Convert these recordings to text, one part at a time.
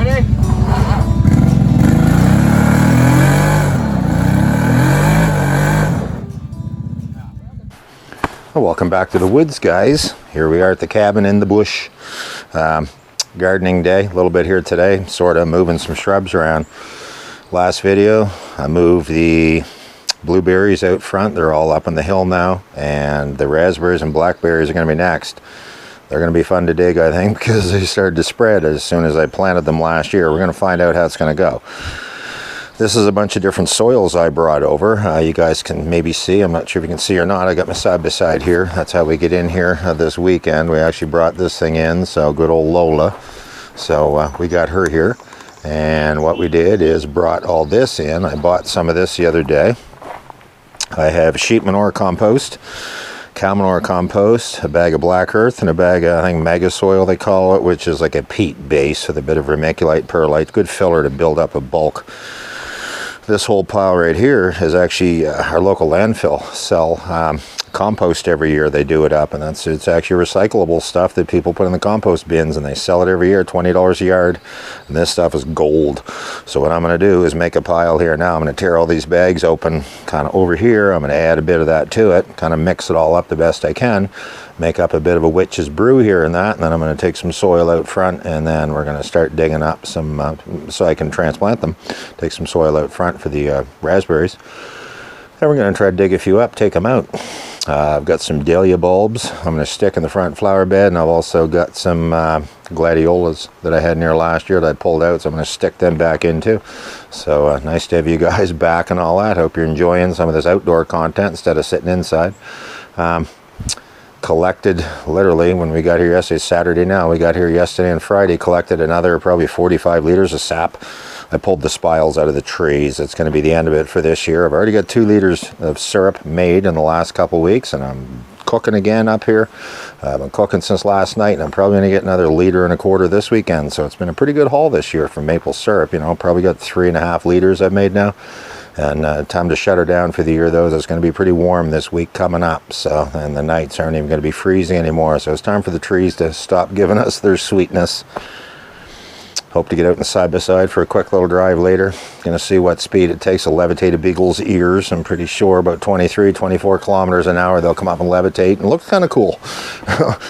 Ready? Well, welcome back to the woods, guys. Here we are at the cabin in the bush. Gardening day, a little bit here today, sort of moving some shrubs around. Last video, I moved the blueberries out front. They're all up on the hill now, and the raspberries and blackberries are going to be next. They're going to be fun to dig, I think, because they started to spread as soon as I planted them last year. We're going to find out how it's going to go. This is a bunch of different soils I brought over. You guys can maybe see, I'm not sure if you can see or not, I got my side-by-side here. That's how we get in here this weekend. We actually brought this thing in, so good old Lola. So we got her here. And what we did is brought all this in. I bought some of this the other day. I have sheep manure compost, cow manure compost, a bag of black earth, and a bag of, I think, mega soil they call it, which is like a peat base with a bit of vermiculite, perlite, good filler to build up a bulk. This whole pile right here is actually our local landfill sell compost every year. They do it up, and it's actually recyclable stuff that people put in the compost bins, and they sell it every year, $20 a yard, and this stuff is gold. So what I'm going to do is make a pile here now. I'm going to tear all these bags open kind of over here. I'm going to add a bit of that to it, kind of mix it all up the best I can, make up a bit of a witch's brew here and that, and then I'm going to take some soil out front, and then we're going to start digging up some so I can transplant them. Take some soil out front for the raspberries. Then we're going to try to dig a few up, take them out. I've got some dahlia bulbs I'm going to stick in the front flower bed, and I've also got some gladiolas that I had near last year that I pulled out, so I'm going to stick them back in too. So nice to have you guys back and all that. Hope you're enjoying some of this outdoor content instead of sitting inside. Collected literally when we got here yesterday, Saturday now, we got here yesterday and Friday, collected another probably 45 liters of sap. I pulled the spiles out of the trees. It's going to be the end of it for this year. I've already got 2 liters of syrup made in the last couple weeks, and I'm cooking again up here. I've been cooking since last night, and I'm probably going to get another 1.25 liters this weekend. So it's been a pretty good haul this year for maple syrup. You know, probably got 3.5 liters I've made now. And time to shut her down for the year, though. It's going to be pretty warm this week coming up, so, and the nights aren't even going to be freezing anymore, so it's time for the trees to stop giving us their sweetness. Hope to get out in the side-by-side for a quick little drive later. Going to see what speed it takes to levitate a Beagle's ears. I'm pretty sure about 23, 24 kilometers an hour they'll come up and levitate, and it looks kind of cool.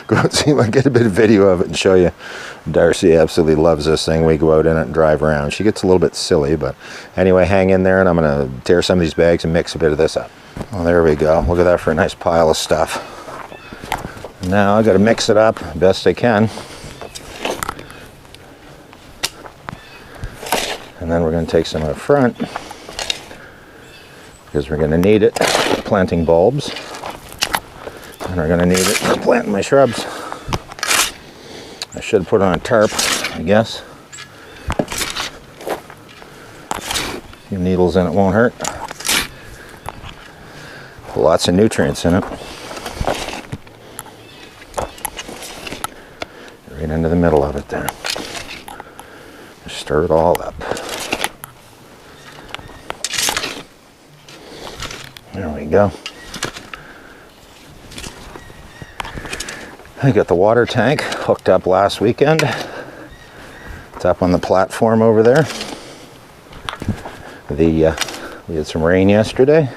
Go out and see if I can get a bit of video of it and show you. Darcy absolutely loves this thing. We go out in it and drive around. She gets a little bit silly, but anyway, hang in there, and I'm going to tear some of these bags and mix a bit of this up. Well, there we go. Look at that for a nice pile of stuff. Now I got to mix it up best I can. And then we're going to take some up front because we're going to need it for planting bulbs, and we're going to need it for planting my shrubs. I should put on a tarp, I guess. A few needles in it won't hurt. Lots of nutrients in it. Right into the middle of it there. Just stir it all up. There we go. I got the water tank hooked up last weekend. It's up on the platform over there. We had some rain yesterday.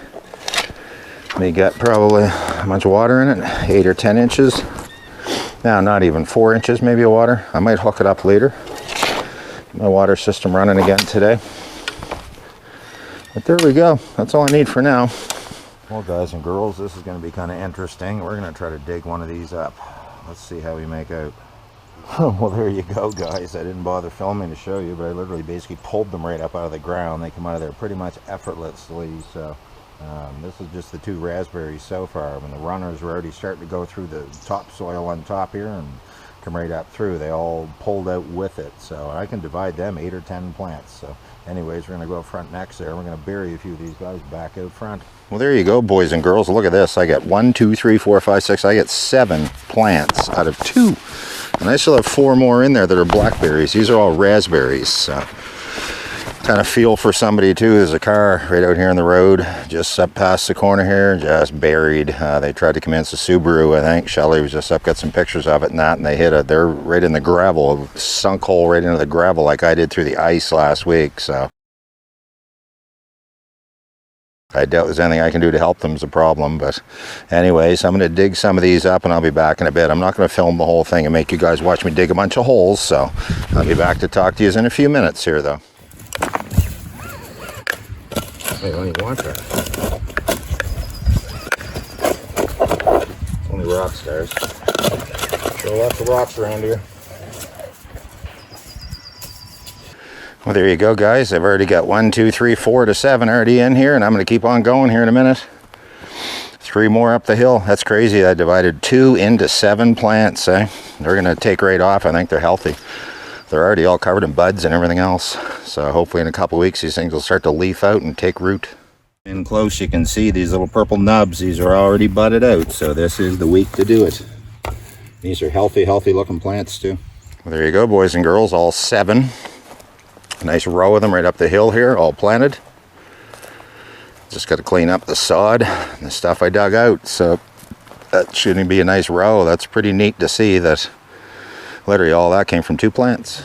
We got probably how much water in it? 8 or 10 inches. Now, not even 4 inches maybe of water. I might hook it up later. My water system running again today. But there we go. That's all I need for now. Well, guys and girls, this is going to be kind of interesting. We're going to try to dig one of these up. Let's see how we make out. Well, there you go, guys. I didn't bother filming to show you, but I literally basically pulled them right up out of the ground. They come out of there pretty much effortlessly. So this is just the 2 raspberries so far. When the runners were already starting to go through the topsoil on top here and come right up through, they all pulled out with it. So I can divide them 8 or 10 plants. So anyways, we're going to go up front next there. We're going to bury a few of these guys back out front. Well, there you go, boys and girls. Look at this. I got 1, 2, 3, 4, 5, 6. I get 7 plants out of 2. And I still have 4 more in there that are blackberries. These are all raspberries. So kind of feel for somebody too. There's a car right out here on the road, just up past the corner here, just buried. They tried to commence a Subaru, I think. Shelly was just up, got some pictures of it and that, and they hit it. They're right in the gravel, sunk hole right into the gravel like I did through the ice last week. So I doubt there's anything I can do to help them is a problem. But anyways, I'm going to dig some of these up and I'll be back in a bit. I'm not going to film the whole thing and make you guys watch me dig a bunch of holes. So I'll be back to talk to you in a few minutes here though. Hey, I don't even want that. Only rock stars. Throw lots of rocks around here. Well, there you go, guys. I've already got 1, 2, 3, 4 to 7 already in here, and I'm going to keep on going here in a minute. 3 more up the hill. That's crazy. I divided 2 into 7 plants. They're going to take right off. I think they're healthy. They're already all covered in buds and everything else. So hopefully in a couple of weeks these things will start to leaf out and take root. In close you can see these little purple nubs. These are already budded out. So this is the week to do it. These are healthy looking plants too. Well, there you go, boys and girls, all 7. A nice row of them right up the hill here, all planted. Just got to clean up the sod and the stuff I dug out. So that shouldn't be a nice row. That's pretty neat to see that literally all that came from 2 plants.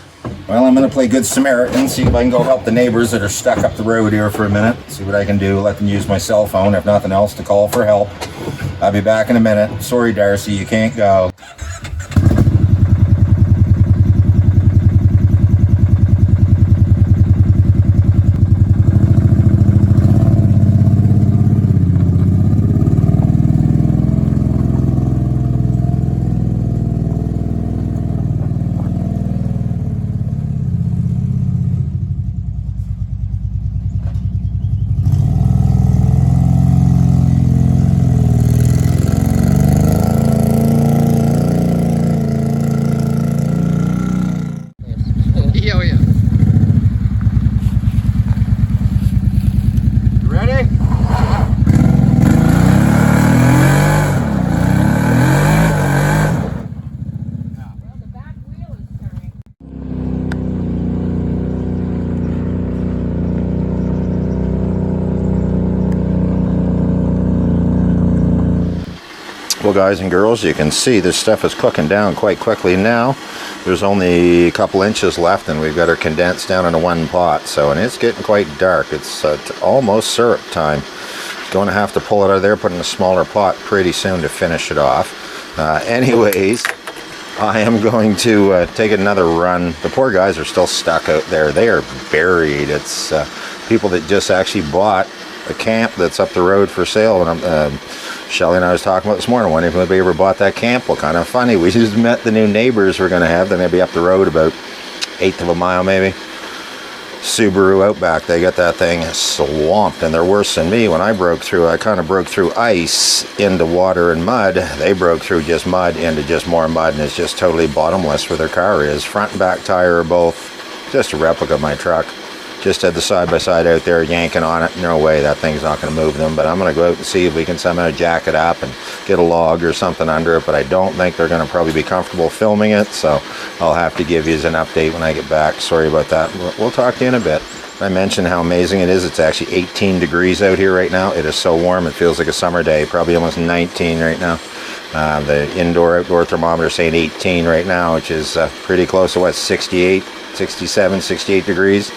Well, I'm going to play Good Samaritan, see if I can go help the neighbors that are stuck up the road here for a minute. See what I can do, let them use my cell phone, if nothing else, to call for help. I'll be back in a minute. Sorry, Darcy, you can't go. Well, guys and girls, you can see this stuff is cooking down quite quickly now. There's only a couple inches left and we've got her condensed down into 1 pot. So, and it's getting quite dark. It's almost syrup time. Going to have to pull it out of there, put it in a smaller pot pretty soon to finish it off. Anyways, I am going to take another run. The poor guys are still stuck out there. They are buried. It's people that just actually bought a camp that's up the road for sale. And Shelly and I was talking about this morning, wondering if anybody ever bought that camp. Well, kind of funny. We just met the new neighbors we're going to have. They're going to be up the road about 1/8 of a mile maybe. Subaru Outback, they got that thing swamped, and they're worse than me. When I broke through, I kind of broke through ice into water and mud. They broke through just mud into just more mud, and it's just totally bottomless where their car is. Front and back tire are both just a replica of my truck. Just had the side-by-side out there yanking on it. No way, that thing's not going to move them. But I'm going to go out and see if we can somehow jack it up and get a log or something under it. But I don't think they're going to probably be comfortable filming it. So I'll have to give you an update when I get back. Sorry about that. We'll talk to you in a bit. I mentioned how amazing it is. It's actually 18 degrees out here right now. It is so warm. It feels like a summer day. Probably almost 19 right now. The indoor-outdoor thermometer is saying 18 right now, which is pretty close to what, 68, 67, 68 degrees.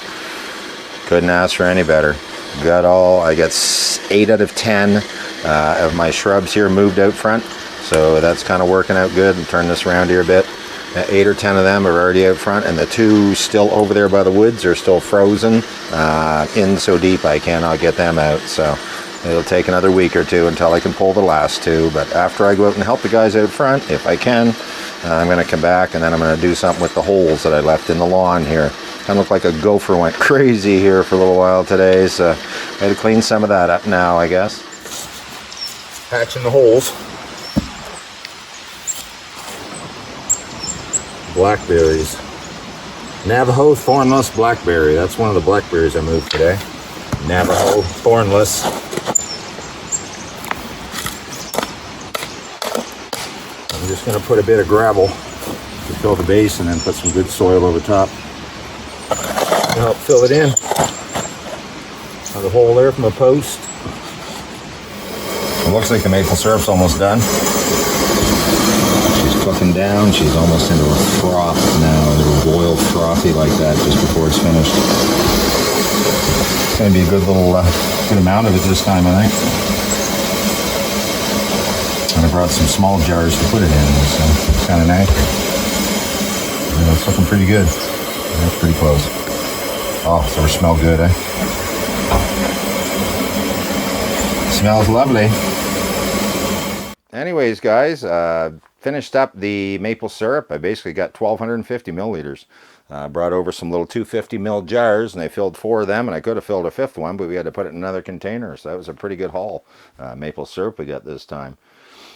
Couldn't ask for any better. I got 8 out of 10 of my shrubs here moved out front, so that's kind of working out good. And turn this around here a bit. 8 or 10 of them are already out front, and the 2 still over there by the woods are still frozen in so deep I cannot get them out. So it'll take another week or 2 until I can pull the last 2. But after I go out and help the guys out front, if I can, I'm going to come back and then I'm going to do something with the holes that I left in the lawn here. Kind of looked like a gopher went crazy here for a little while today, so I had to clean some of that up now, I guess. Patching the holes. Blackberries. Navajo thornless blackberry. That's one of the blackberries I moved today. Navajo thornless. I'm just going to put a bit of gravel to fill the base and then put some good soil over top. to help fill it in. There's a hole there from a post. It looks like the maple syrup's almost done. She's cooking down. She's almost into a froth now. It'll boil frothy like that just before it's finished. It's going to be a good little, good amount of it this time, I think. And I brought some small jars to put it in, so it's kind of nice. And it's looking pretty good. That's pretty close. Oh, so it smells good, eh? Smells lovely. Anyways, guys, finished up the maple syrup. I basically got 1,250 milliliters. Brought over some little 250 ml jars, and I filled 4 of them, and I could have filled a 5th one, but we had to put it in another container, so that was a pretty good haul. Maple syrup we got this time.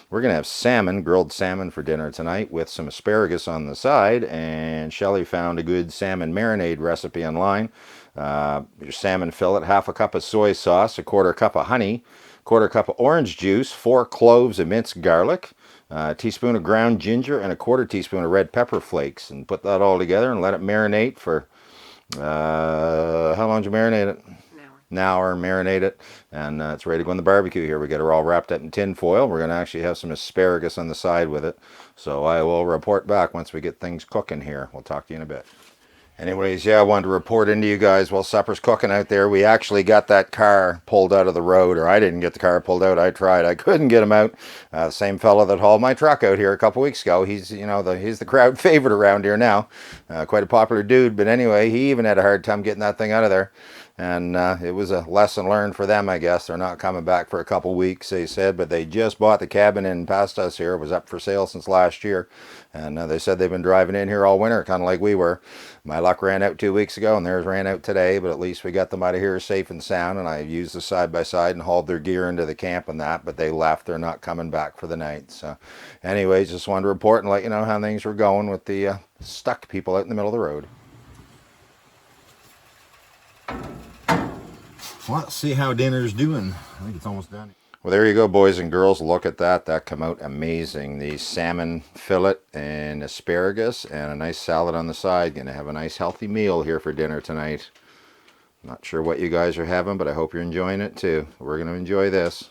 We're going to have salmon, grilled salmon for dinner tonight with some asparagus on the side, and Shelly found a good salmon marinade recipe online. Your salmon fillet, half a cup of soy sauce, a quarter cup of honey, quarter cup of orange juice, 4 cloves of minced garlic, a teaspoon of ground ginger, and a quarter teaspoon of red pepper flakes. And put that all together and let it marinate for, how long did you marinate it? An hour, marinate it, and it's ready to go in the barbecue here. We got her all wrapped up in tin foil. We're going to actually have some asparagus on the side with it. So I will report back once we get things cooking here. We'll talk to you in a bit. Anyways, yeah, I wanted to report into you guys while supper's cooking out there. We actually got that car pulled out of the road, or I didn't get the car pulled out. I tried. I couldn't get him out. The same fella that hauled my truck out here a couple weeks ago. He's, you know, he's the crowd favorite around here now. Quite a popular dude. But anyway, he even had a hard time getting that thing out of there. And it was a lesson learned for them, I guess. They're not coming back for a couple weeks, they said, but they just bought the cabin in past us here. It was up for sale since last year. And they said they've been driving in here all winter, kind of like we were. My luck ran out 2 weeks ago, and theirs ran out today, but at least we got them out of here safe and sound, and I used the side-by-side and hauled their gear into the camp and that, but they left. They're not coming back for the night. So anyways, just wanted to report and let you know how things were going with the stuck people out in the middle of the road. Well, let's see how dinner's doing. I think it's almost done. Well, there you go, boys and girls. Look at that. That came out amazing. The salmon fillet and asparagus and a nice salad on the side. Going to have a nice healthy meal here for dinner tonight. Not sure what you guys are having, but I hope you're enjoying it too. We're going to enjoy this.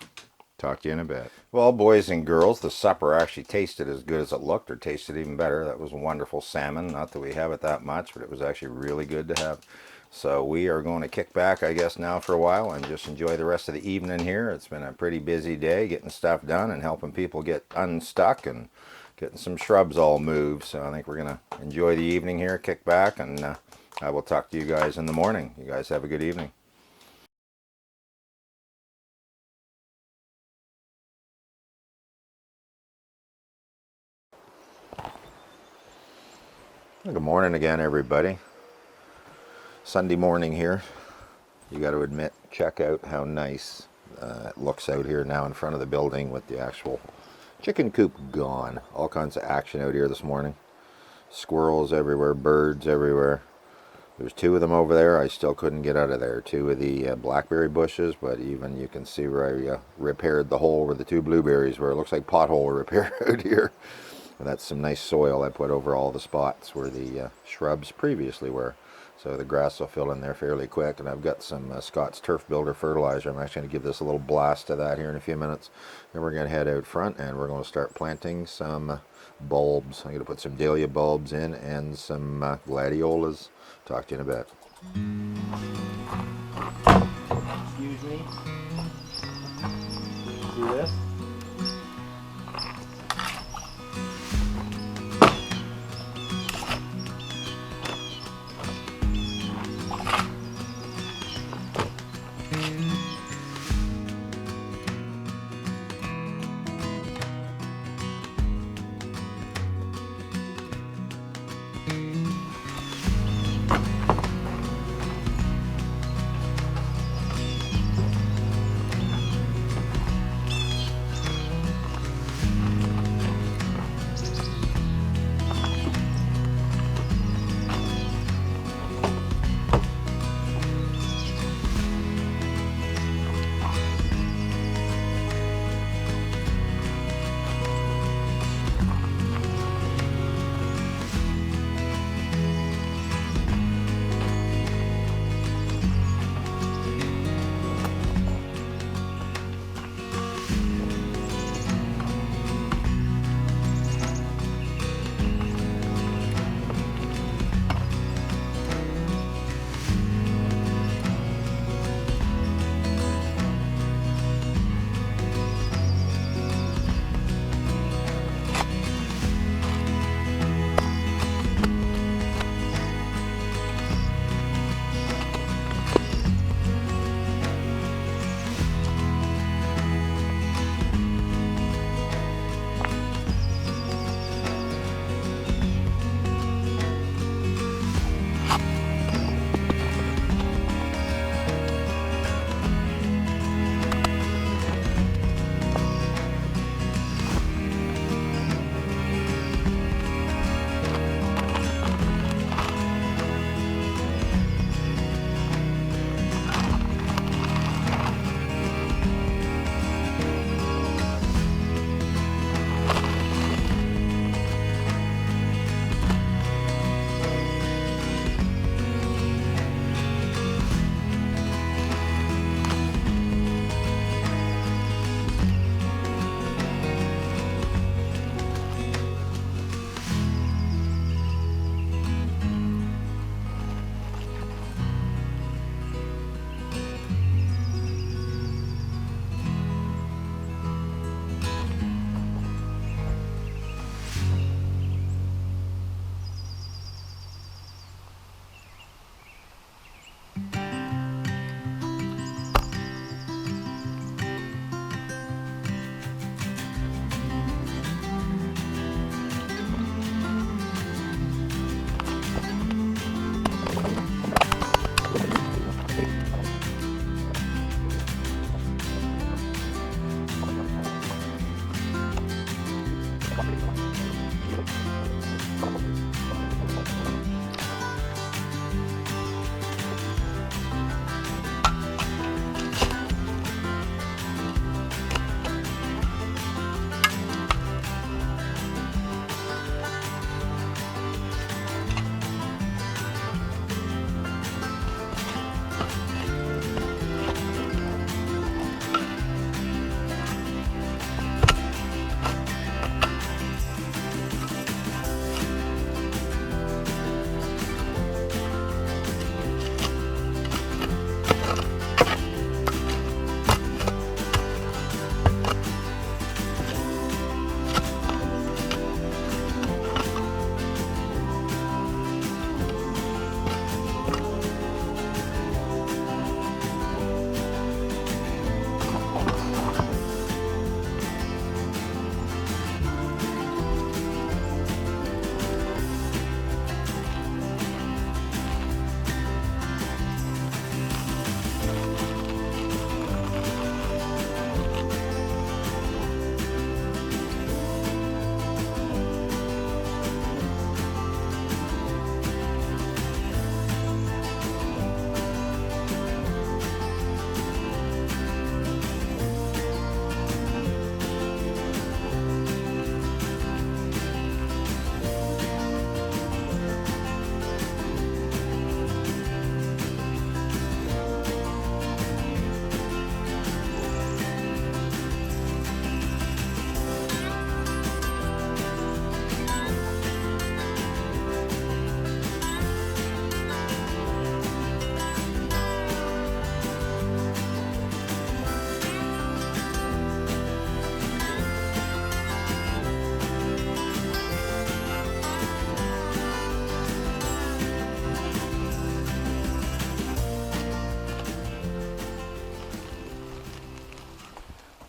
Talk to you in a bit. Well, boys and girls, the supper actually tasted as good as it looked, or tasted even better. That was wonderful salmon. Not that we have it that much, but it was actually really good to have. So we are going to kick back, I guess, now for a while and just enjoy the rest of the evening here. It's been a pretty busy day getting stuff done and helping people get unstuck and getting some shrubs all moved. So I think we're going to enjoy the evening here, kick back, and I will talk to you guys in the morning. You guys have a good evening. Good morning again, everybody. Sunday morning here. You got to admit, check out how nice it looks out here now in front of the building with the actual chicken coop gone. All kinds of action out here this morning. Squirrels everywhere, birds everywhere. There's 2 of them over there. I still couldn't get out of there. 2 of the blackberry bushes, but even you can see where I repaired the hole where the 2 blueberries were. It looks like pothole repair out here. And that's some nice soil I put over all the spots where the shrubs previously were. So the grass will fill in there fairly quick, and I've got some Scott's Turf Builder fertilizer. I'm actually going to give this a little blast of that here in a few minutes. Then we're going to head out front, and we're going to start planting some bulbs. I'm going to put some dahlia bulbs in and some gladiolas. Talk to you in a bit. Excuse me. Do this.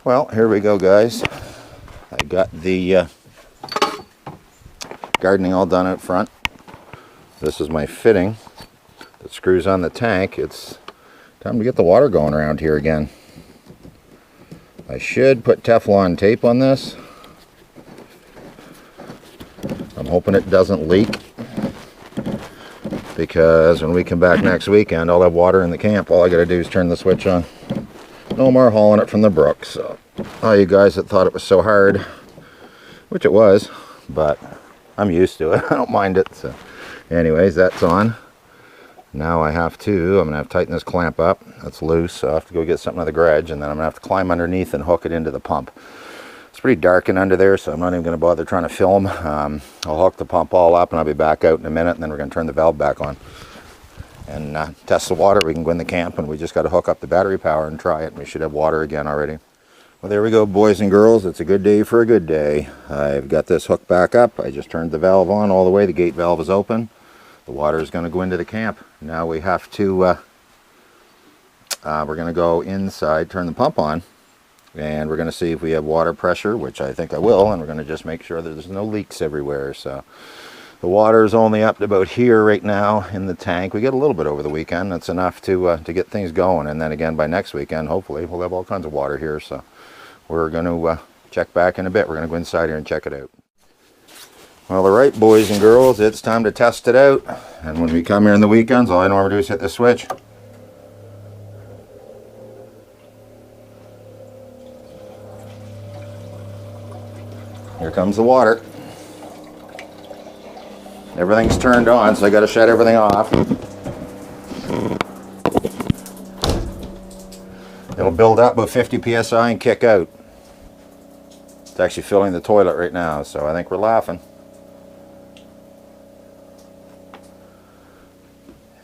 Well, here we go, guys. I got the gardening all done out front. This is my fitting that screws on the tank. It's time to get the water going around here again. I should put Teflon tape on this. I'm hoping it doesn't leak, because when we come back next weekend I'll have water in the camp. All I gotta do is turn the switch on. No more hauling it from the brook. So all you guys that thought it was so hard, which it was, but I'm used to it. I don't mind it. So anyways, that's on. Now I'm gonna have to tighten this clamp up. That's loose, so I have to go get something out of the garage, and then I'm gonna have to climb underneath and hook it into the pump. It's pretty dark in under there, so I'm not even gonna bother trying to film. I'll hook the pump all up and I'll be back out in a minute, and then we're gonna turn the valve back on and test the water. We can go in the camp, and we just got to hook up the battery power and try it, and we should have water again already. Well, there we go, boys and girls. It's a good day for a good day. I've got this hooked back up. I just turned the valve on all the way. The gate valve is open. The water is going to go into the camp. Now we have to, we're going to go inside, turn the pump on, and we're going to see if we have water pressure, which I think I will, and we're going to just make sure that there's no leaks everywhere. So the water is only up to about here right now in the tank. We get a little bit over the weekend. That's enough to get things going, and then again by next weekend, hopefully, we'll have all kinds of water here. So we're going to check back in a bit. We're going to go inside here and check it out. Well, all right, boys and girls, it's time to test it out. And when we come here on the weekends, all I normally do is hit the switch. Here comes the water. Everything's turned on, so I got to shut everything off. It'll build up about 50 psi and kick out. It's actually filling the toilet right now, so I think we're laughing.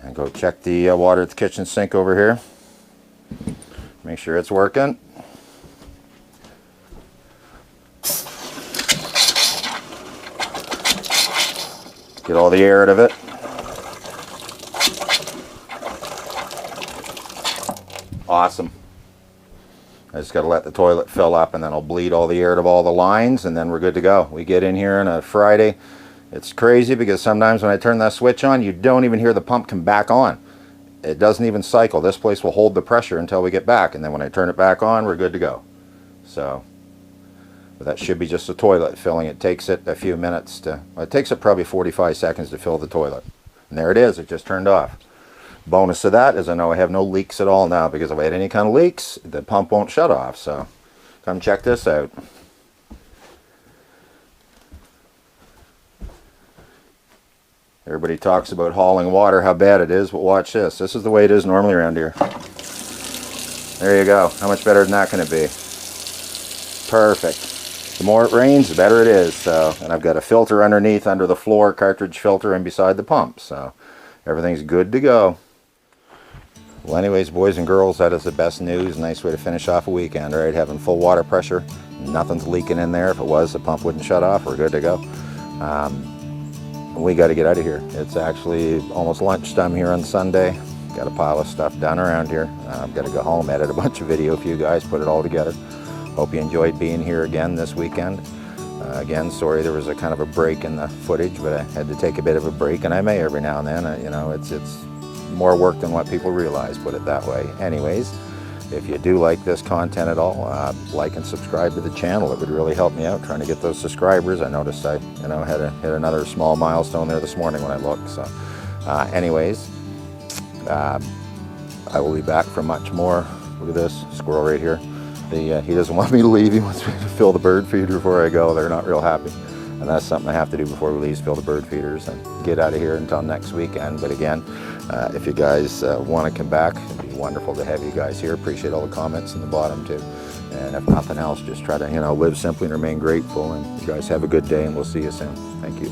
And go check the water at the kitchen sink over here. Make sure it's working. Get all the air out of it. Awesome. I just got to let the toilet fill up, and then I'll bleed all the air out of all the lines, and then we're good to go. We get in here on a Friday. It's crazy because sometimes when I turn that switch on, you don't even hear the pump come back on. It doesn't even cycle. This place will hold the pressure until we get back, and then when I turn it back on, we're good to go. So but that should be just the toilet filling. It takes it a few minutes to, well, it takes it probably 45 seconds to fill the toilet. And there it is, it just turned off. Bonus to that is I know I have no leaks at all now, because if I had any kind of leaks, the pump won't shut off. So come check this out. Everybody talks about hauling water, how bad it is, but watch this. This is the way it is normally around here. There you go. How much better than that can it be? Perfect. The more it rains, the better it is. So, and I've got a filter underneath, under the floor, cartridge filter, and beside the pump. So everything's good to go. Well, anyways, boys and girls, that is the best news. Nice way to finish off a weekend, right? Having full water pressure. Nothing's leaking in there. If it was, the pump wouldn't shut off. We're good to go. We got to get out of here. It's actually almost lunchtime here on Sunday. Got a pile of stuff done around here. I've got to go home, edit a bunch of video for you guys, put it all together. Hope you enjoyed being here again this weekend. Again, sorry there was a kind of a break in the footage, but I had to take a bit of a break, and I may every now and then. You know, it's more work than what people realize, put it that way. Anyways, if you do like this content at all, like and subscribe to the channel. It would really help me out trying to get those subscribers. I noticed I had hit another small milestone there this morning when I looked. So anyways, I will be back for much more. Look at this squirrel right here. He doesn't want me to leave. He wants me to fill the bird feeder before I go. They're not real happy, and that's something I have to do before we leave, fill the bird feeders and get out of here until next weekend. But again, if you guys want to come back, it'd be wonderful to have you guys here. Appreciate all the comments in the bottom too. And if nothing else, just try to live simply and remain grateful. And you guys have a good day, and we'll see you soon. Thank you.